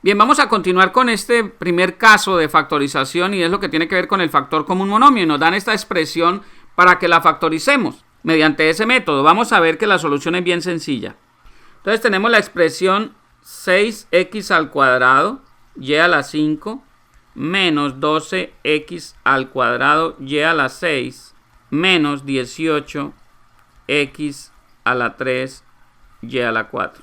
Bien, vamos a continuar con este primer caso de factorización y es lo que tiene que ver con el factor común monomio. Y nos dan esta expresión para que la factoricemos mediante ese método. Vamos a ver que la solución es bien sencilla. Entonces tenemos la expresión 6x al cuadrado y a la 5 menos 12x al cuadrado y a la 6 menos 18x a la 3 y a la 4.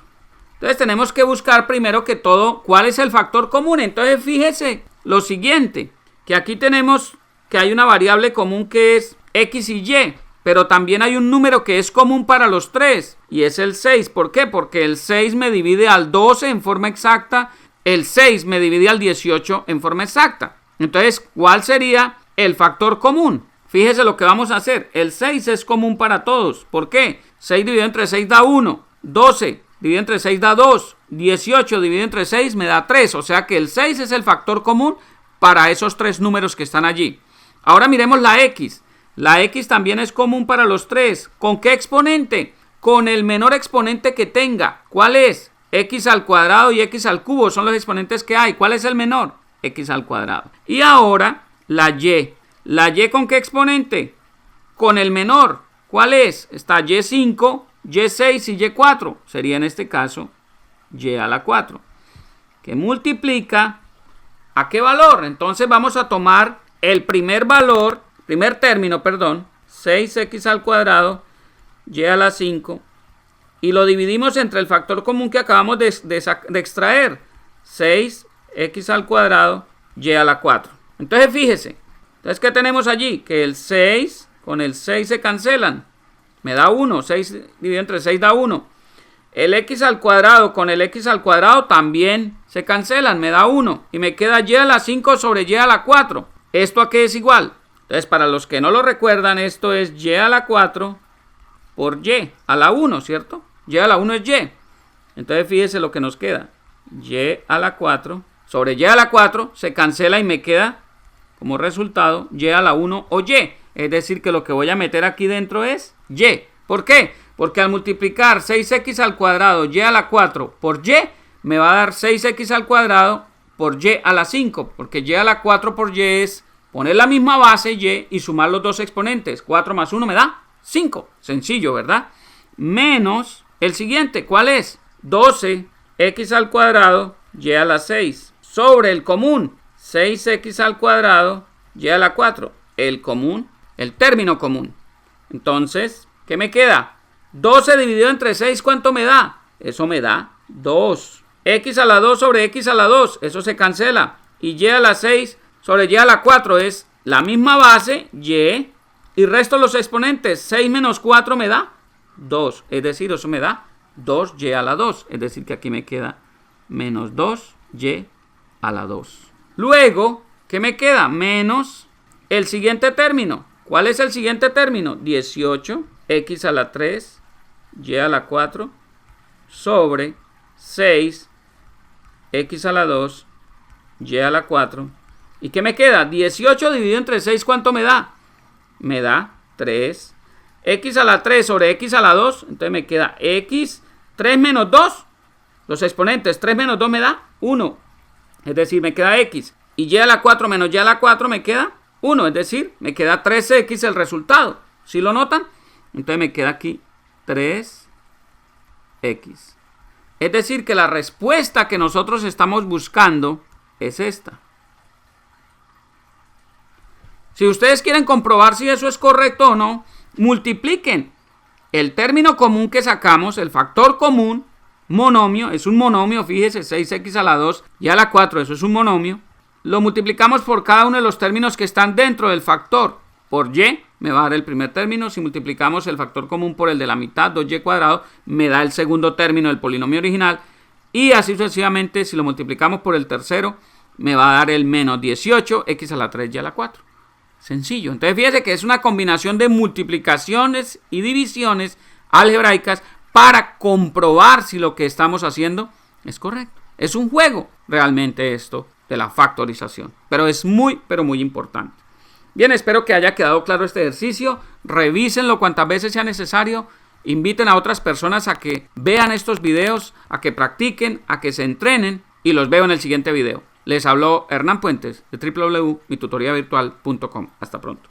Entonces tenemos que buscar primero que todo cuál es el factor común. Entonces fíjese lo siguiente, que aquí tenemos que hay una variable común que es x y y, pero también hay un número que es común para los tres y es el 6. ¿Por qué? Porque el 6 me divide al 12 en forma exacta, el 6 me divide al 18 en forma exacta. Entonces, ¿cuál sería el factor común? Fíjese lo que vamos a hacer. El 6 es común para todos. ¿Por qué? 6 dividido entre 6 da 1, 12 dividido entre 6 da 2, 18 dividido entre 6 me da 3. O sea que el 6 es el factor común para esos tres números que están allí. Ahora miremos la x. La x también es común para los tres. ¿Con qué exponente? Con el menor exponente que tenga. ¿Cuál es? X al cuadrado y x al cubo son los exponentes que hay. ¿Cuál es el menor? X al cuadrado. Y ahora la y. ¿La y con qué exponente? Con el menor. ¿Cuál es? Está y5, y6 y y4. Sería en este caso y a la 4. Que multiplica ¿a qué valor? Entonces vamos a tomar el primer término, 6x al cuadrado y a la 5. Y lo dividimos entre el factor común que acabamos de extraer. 6x al cuadrado y a la 4. Entonces fíjese. Entonces, ¿qué tenemos allí? Que el 6 con el 6 se cancelan. Me da 1. 6 dividido entre 6 da 1. El x al cuadrado con el x al cuadrado también se cancelan. Me da 1. Y me queda y a la 5 sobre y a la 4. ¿Esto a qué es igual? Entonces, para los que no lo recuerdan, esto es y a la 4 por y a la 1, ¿cierto? Y a la 1 es y. Entonces, fíjese lo que nos queda. Y a la 4 sobre y a la 4 se cancela y me queda como resultado y a la 1 o y. Es decir, que lo que voy a meter aquí dentro es y. ¿Por qué? Porque al multiplicar 6x al cuadrado y a la 4 por y, me va a dar 6x al cuadrado por y a la 5. Porque y a la 4 por y es poner la misma base y sumar los dos exponentes. 4 más 1 me da 5. Sencillo, ¿verdad? Menos el siguiente. ¿Cuál es? 12x al cuadrado y a la 6 sobre el común. 6x al cuadrado y a la 4. El común, el término común. Entonces, ¿qué me queda? 12 dividido entre 6, ¿cuánto me da? Eso me da 2. X a la 2 sobre x a la 2, eso se cancela. Y a la 6 sobre y a la 4 es la misma base, y resto los exponentes. 6 menos 4 me da 2. Es decir, eso me da 2y a la 2. Es decir, que aquí me queda menos 2y a la 2. Luego, ¿qué me queda? Menos el siguiente término. ¿Cuál es el siguiente término? 18x a la 3, y a la 4, sobre 6x a la 2, y a la 4. ¿Y qué me queda? 18 dividido entre 6, ¿cuánto me da? Me da 3. X a la 3 sobre x a la 2, entonces me queda x, 3 menos 2. Los exponentes, 3 menos 2 me da 1. Es decir, me queda x. Y a la 4 menos y a la 4 me queda 1. Es decir, me queda 3x el resultado. ¿Sí lo notan? Entonces me queda aquí 3x. Es decir, que la respuesta que nosotros estamos buscando es esta. Si ustedes quieren comprobar si eso es correcto o no, multipliquen el término común que sacamos, el factor común, monomio, es un monomio, fíjese, 6x a la 2 y a la 4, eso es un monomio. Lo multiplicamos por cada uno de los términos que están dentro del factor. Por y me va a dar el primer término. Si multiplicamos el factor común por el de la mitad, 2y cuadrado, me da el segundo término del polinomio original. Y así sucesivamente, si lo multiplicamos por el tercero, me va a dar el menos 18x a la 3 y a la 4. Sencillo. Entonces fíjese que es una combinación de multiplicaciones y divisiones algebraicas para comprobar si lo que estamos haciendo es correcto. Es un juego realmente esto de la factorización, pero es muy importante. Bien, espero que haya quedado claro este ejercicio. Revísenlo cuantas veces sea necesario. Inviten a otras personas a que vean estos videos, a que practiquen, a que se entrenen y los veo en el siguiente video. Les habló Hernán Puentes de www.mitutoriavirtual.com. Hasta pronto.